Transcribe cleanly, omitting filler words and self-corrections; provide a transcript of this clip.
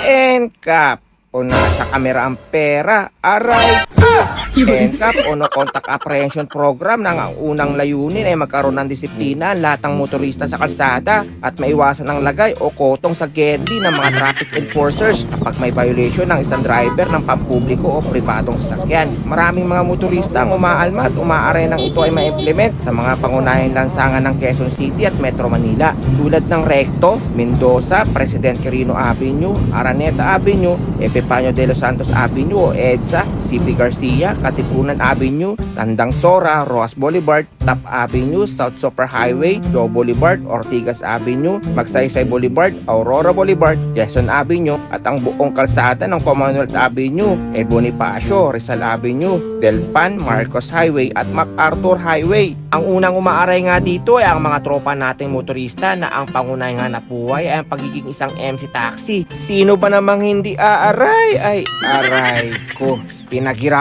NCAP. O nasa kamera ang pera, aray. NCAP o no Contact Apprehension Program na ang unang layunin ay magkaroon ng disiplina ang lahat ng motorista sa kalsada at maiwasan ang lagay o kotong sa gedli ng mga traffic enforcers kapag may violation ng isang driver ng pampubliko o pribadong sasakyan. Maraming mga motorista ang umaalma at umaaray nang ito ay ma-implement sa mga pangunahing lansangan ng Quezon City at Metro Manila tulad ng Recto, Mendoza, President Quirino Avenue, Araneta Avenue, Epifanio de los Santos Avenue o EDSA, CP Garcia, Katipunan Avenue, Tandang Sora, Roas Boulevard, Top Avenue, South Super Highway, Shaw Boulevard, Ortigas Avenue, Magsaysay Boulevard, Aurora Boulevard, Quezon Avenue at ang buong kalsada ng Commonwealth Avenue, Bonifacio, Rizal Avenue, Delpan, Marcos Highway at MacArthur Highway. Ang unang umaaray nga dito ay ang mga tropa nating motorista na ang pangunahing hanap buhay ay ang pagiging isang MC taxi. Sino ba namang hindi aaray? Ay, aray ko. Pinaghirapan